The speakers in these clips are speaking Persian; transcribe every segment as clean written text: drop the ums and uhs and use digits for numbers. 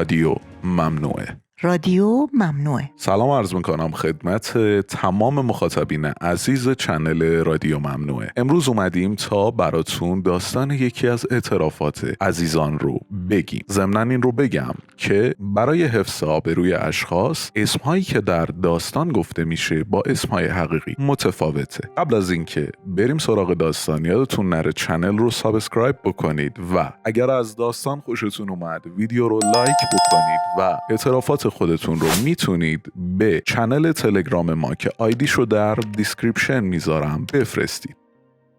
رادیو ممنوعه. رادیو ممنوعه. سلام عرض میکنم خدمت تمام مخاطبین عزیز چنل رادیو ممنوعه. امروز اومدیم تا براتون داستان یکی از اعترافات عزیزان رو بگیم. ضمناً این رو بگم که برای حفظ آبروی اشخاص اسمهایی که در داستان گفته میشه با اسمهای حقیقی متفاوته. قبل از اینکه بریم سراغ داستان یادتون نره چنل رو سابسکرایب بکنید و اگر از داستان خوشتون اومد ویدیو رو لایک بکنید و اعترافات خودتون رو میتونید به چنل تلگرام ما که آیدیشو در دیسکریپشن میذارم بفرستید.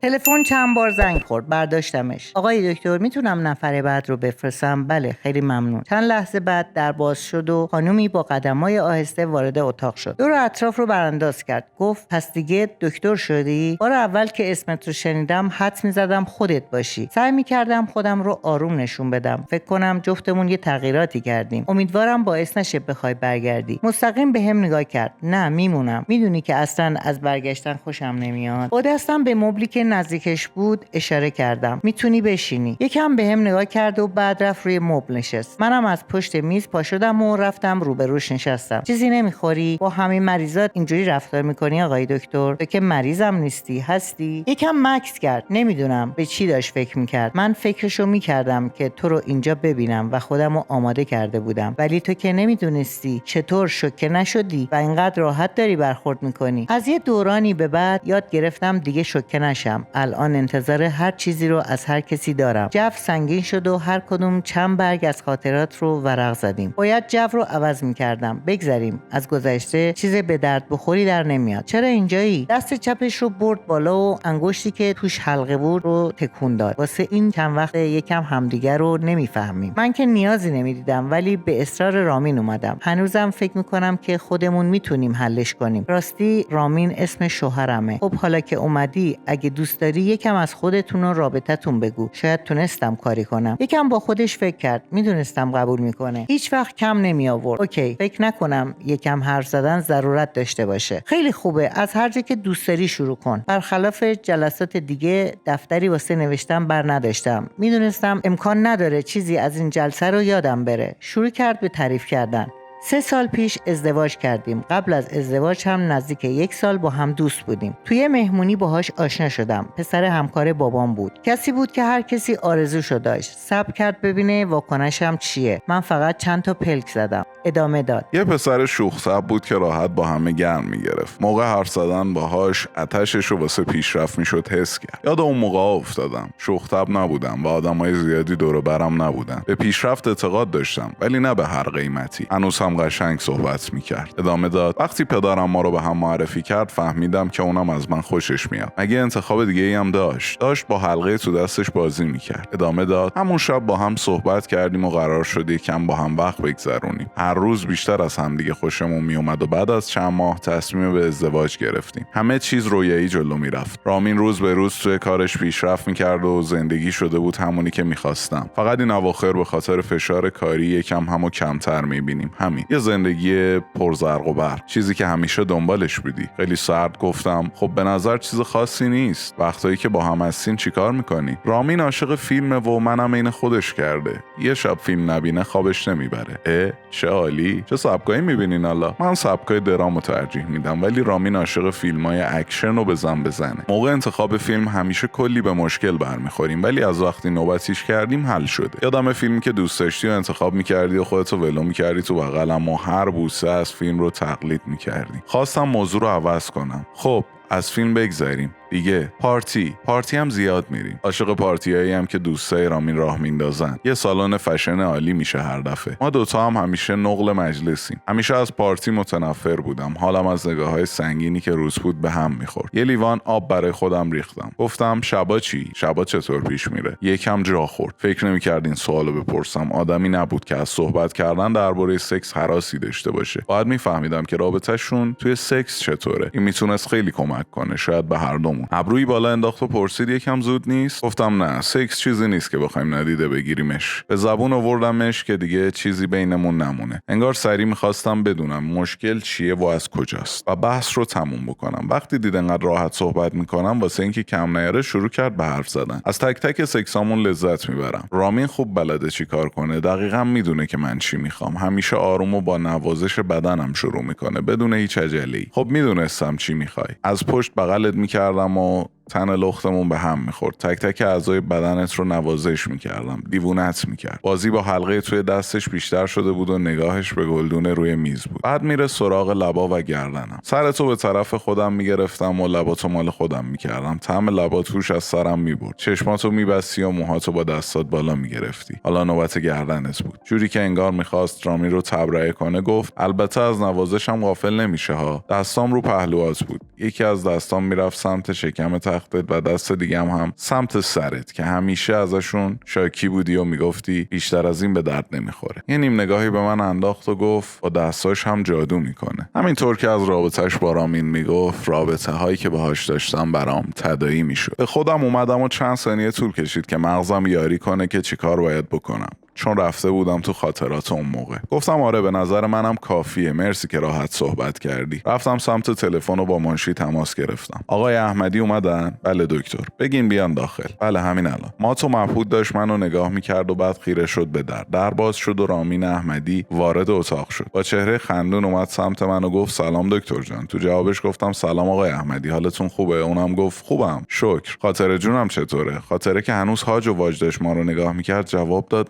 تلفن چند بار زنگ خورد، برداشتمش. آقای دکتر میتونم نفر بعد رو بفرستم؟ بله خیلی ممنون. چند لحظه بعد در باز شد و خانومی با قدم‌های آهسته وارد اتاق شد. دور اطراف رو برانداز کرد. گفت پس دیگه دکتر شدی؟ بار اول که اسمت رو شنیدم حدس می‌زدم خودت باشی. سعی می‌کردم خودم رو آروم نشون بدم. فکر کنم جفتمون یه تغییراتی کردیم. امیدوارم باعث نشه بخوای برگردی. مستقیم بهم نگاه کرد. نه میمونم. میدونی که اصلا از برگشتن خوشم نمیاد. با دستم به مبلی که نزدیکش بود اشاره کردم. میتونی بشینی. یکم بهم نگاه کرد و بعد رفت روی مبل نشست. منم از پشت میز پا شدم و رفتم روبروش نشستم. چیزی نمیخوری؟ با همین مریضات اینجوری رفتار میکنی آقای دکتر؟ تو که مریضم نیستی، هستی؟ یکم مکث کرد. نمیدونم به چی داشت فکر میکرد. من فکرشو میکردم که تو رو اینجا ببینم و خودمو آماده کرده بودم. ولی تو که نمیدونستی چطور شوکه نشدی و اینقدر راحت داری برخورد میکنی. از یه دورانی به بعد یاد گرفتم دیگه شوکه نشم. الان انتظار هر چیزی رو از هر کسی دارم. جو سنگین شد و هر کدوم چند برگ از خاطرات رو ورق زدیم. باید جو رو عوض می‌کردم. بگذریم از گذشته چیز به درد بخوری در نمیاد. چرا اینجایی؟ دست چپش رو برد بالا و انگشتی که توش حلقه بود رو تکون داد. واسه این چند وقت یکم همدیگر رو نمیفهمیم. من که نیازی نمیدیدم ولی به اصرار رامین اومدم. هنوزم فکر می‌کنم که خودمون میتونیم حلش کنیم. راستی رامین اسم شوهرمه. خب حالا که اومدی اگه دوست داری یکم از خودتون و رابطتون بگو. شاید تونستم کاری کنم. یکم با خودش فکر کرد. میدونستم قبول میکنه. هیچ وقت کم نمی آورد. اوکی، فکر نکنم یکم حرف زدن ضرورت داشته باشه. خیلی خوبه. از هر جا که دوست داری شروع کن. برخلاف جلسات دیگه دفتری واسه نوشتم بر نداشتم. میدونستم امکان نداره چیزی از این جلسه رو یادم بره. شروع کرد به تعریف کردن. 3 سال پیش ازدواج کردیم. قبل از ازدواج هم نزدیک 1 سال با هم دوست بودیم. توی مهمونی باهاش آشنا شدم. پسر همکار بابام بود. کسی بود که هر کسی آرزوشو داشت. صبر کرد ببینه واکنشم چیه. من فقط چند تا پلک زدم. ادامه داد. یه پسر شوخ طبع بود که راحت با همه گرم میگرفت. موقع حرف زدن باهاش آتشش رو واسه پیشرفت میشد حس کرد. یاد اون موقع افتادم. شوخ طبع نبودم و آدمای زیادی دور و برم نبودن. به پیشرفت اعتقاد داشتم ولی نه به هر قیمتی. هنوز هم قشنگ صحبت میکرد. ادامه داد. وقتی پدرم ما رو به هم معرفی کرد فهمیدم که اونم از من خوشش میاد. مگه انتخاب دیگه ای هم داشت با حلقه تو دستش بازی میکرد. ادامه داد. همون شب با هم صحبت کردیم و قرار شد یکم با هم وقت بگذرونیم. هر روز بیشتر از هم دیگه خوشمون میومد و بعد از چند ماه تصمیم به ازدواج گرفتیم. همه چیز رویایی جلو میرفت. رامین روز به روز توی کارش پیشرفت میکرد و زندگی شده بود همونی که میخواستم. فقط این اواخر به خاطر فشار کاری یکم همو کمتر میبینیم. همین. یه زندگی پرزرق و برق. چیزی که همیشه دنبالش بودی. خیلی سرد گفتم خب به نظر چیز خاصی نیست. وقتایی که با هم هستین چیکار میکنی؟ رامین عاشق فیلمه و منم عین خودش کرده. یه شب فیلم نبینه خوابش نمیبره. چه عالی. چه سبکایی میبینین حالا؟ من سبکای درامو ترجیح میدم ولی رامین عاشق فیلمای اکشن و بزنه. موقع انتخاب فیلم همیشه کلی به مشکل برمیخوریم ولی از وقتی نوبتیش کردیم حل شده. یادم فیلمی که دوست داشتی و انتخاب میکردی و خودتو ولو میکردی تو بغلم و هر بوسه از فیلم رو تقلید میکردی. خواستم موضوع رو عوض کنم. خب از فیلم بگذریم دیگه. پارتی هم زیاد میریم. عاشق پارتیایی هم که دوستای رامین راه میندازن. یه سالن فشن عالی میشه هر دفعه. ما دوتا هم همیشه نقل مجلسیم. همیشه از پارتی متنفر بودم. حالم از نگاههای سنگینی که روز بود به هم میخورد. یه لیوان آب برای خودم ریختم. گفتم شبا چی؟ شبا چطور پیش میره؟ یکم جا خورد. فکر نمی‌کرد این سوالو بپرسم. آدمی نبود که از صحبت کردن درباره سکس هراسی داشته باشه. باید میفهمیدم که رابطه‌شون توی سکس چطوره. این میتونست خیلی کمک کنه. شاید به هر دومون. خودمون. ابروی بالا انداخت و پرسید یکم زود نیست؟ گفتم نه، سکس چیزی نیست که بخوایم ندیده بگیریمش. به زبون آوردمش که دیگه چیزی بینمون نمونه. انگار سری میخواستم بدونم مشکل چیه و از کجاست و بحث رو تموم بکنم. وقتی دید انقدر راحت صحبت میکنم واسه اینکه کم نیاره شروع کرد به حرف زدن. از تک تک سکسامون لذت میبرم. رامین خوب بلده چی کار کنه. دقیقاً میدونه که من چی میخوام. همیشه آروم و با نوازش بدنم شروع میکنه بدون هیچ عجله‌ای. خب میدونستم چی میخوای. از پشت بغلت میکردم و تن لختمون به هم میخورد. تک تک اعضای بدنت رو نوازش میکردم. دیوونت میکرد. بازی با حلقه توی دستش بیشتر شده بود و نگاهش به گلدون روی میز بود. بعد میره سراغ لبا و گردنم. سرتو به طرف خودم میگرفتم و لباتو مال خودم میکردم. طعم لبا توش از سرم میبرد. چشماتو میبستی و موهاتو با دستات بالا میگرفتی. حالا نوبت گردنت بود. جوری که انگار میخواست رامین رو تبرئه کنه گفت البته از نوازشم غافل نمیشه ها. دستام رو پهلوات بود. یکی از دستام میرفت سمت شکم تختت و دست دیگم هم سمت سرت که همیشه ازشون شاکی بودی و میگفتی بیشتر از این به درد نمیخوره. یه نیم نگاهی به من انداخت و گفت با دستاش هم جادو میکنه. همینطور که از رابطهش با رامین میگفت رابطه هایی که باهاش داشتم برام تداعی میشد. به خودم اومدم و چند ثانیه طول کشید که مغزم یاری کنه که چیکار باید بکنم. چون رفته بودم تو خاطرات اون موقع. گفتم آره به نظر منم کافیه، مرسی که راحت صحبت کردی. رفتم سمت تلفن و با منشی تماس گرفتم. آقای احمدی اومدن؟ بله دکتر. بگین بیان داخل. بله همین الان. ماتو مبهوت داشت منو نگاه میکرد و بعد خیره شد به در باز شد و رامین احمدی وارد اتاق شد. با چهره خندون اومد سمت من و گفت سلام دکتر جان. تو جوابش گفتم سلام آقای احمدی، حالتون خوبه؟ اونم گفت خوبم شکر. خاطره جونم چطوره؟ خاطره که هنوز هاج و واج داشت ما رو نگاه میکرد جواب داد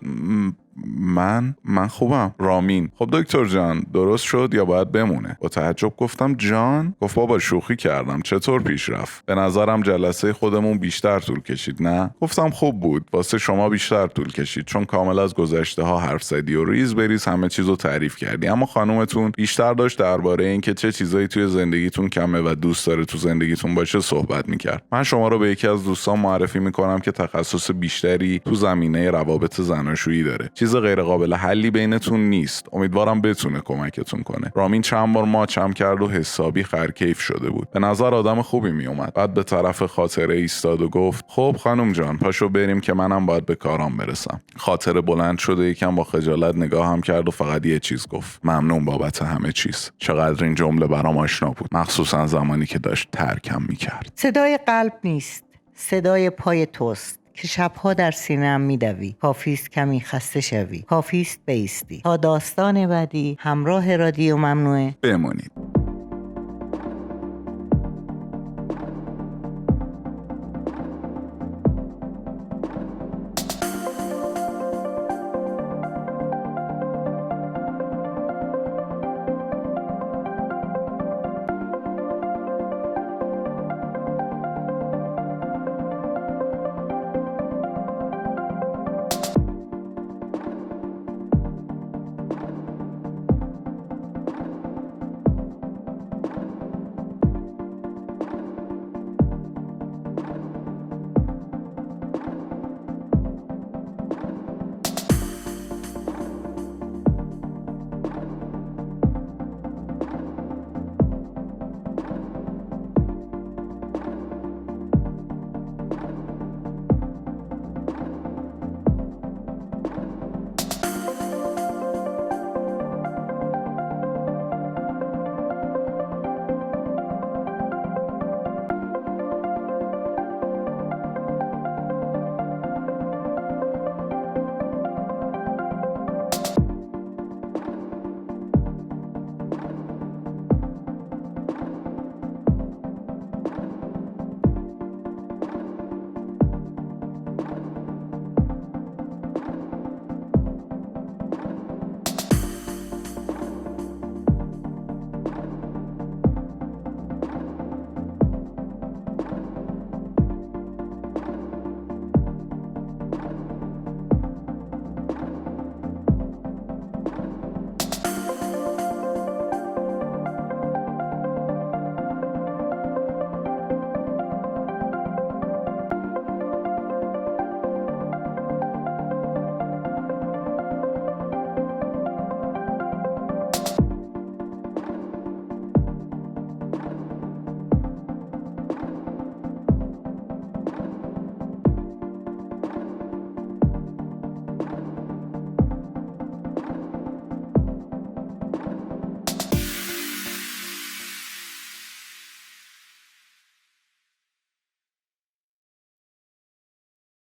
من خوبم. رامین: خب دکتر جان درست شد یا باید بمونه؟ با تعجب گفتم جان؟ گفت بابا شوخی کردم، چطور پیش رفت؟ به نظرم جلسه خودمون بیشتر طول کشید نه؟ گفتم خوب بود، واسه شما بیشتر طول کشید چون کامل از گذشته ها حرف زدی و ریز بریز همه چیزو تعریف کردی، اما خانومتون بیشتر داشت درباره اینکه چه چیزایی توی زندگیتون کمه و دوست داره تو زندگیتون باشه صحبت میکرد. من شما رو به یکی از دوستان معرفی میکنم که تخصص بیشتری تو زمینه روابط زناشویی داره. چیز غیر قابل حلی بینتون نیست. امیدوارم بتونه کمکتون کنه. رامین چند بار ماچم کرد و حسابی خرکیف شده بود. به نظر آدم خوبی می اومد. بعد به طرف خاطره ایستاد و گفت خب خانم جان پاشو بریم که منم باید به کارام برسم. خاطره بلند شد و یکم با خجالت نگاهم کرد و فقط یه چیز گفت: ممنون بابت همه چیز. چقدر این جمله برام آشنا بود، مخصوصا زمانی که داشت ترکم میکرد. صدای قلب نیست، صدای پای توست که شبها در سینه‌ام میدوی. کافیست کمی خسته شوی، کافیست بایستی تا داستان بعدی همراه رادیو ممنوعه بمونید.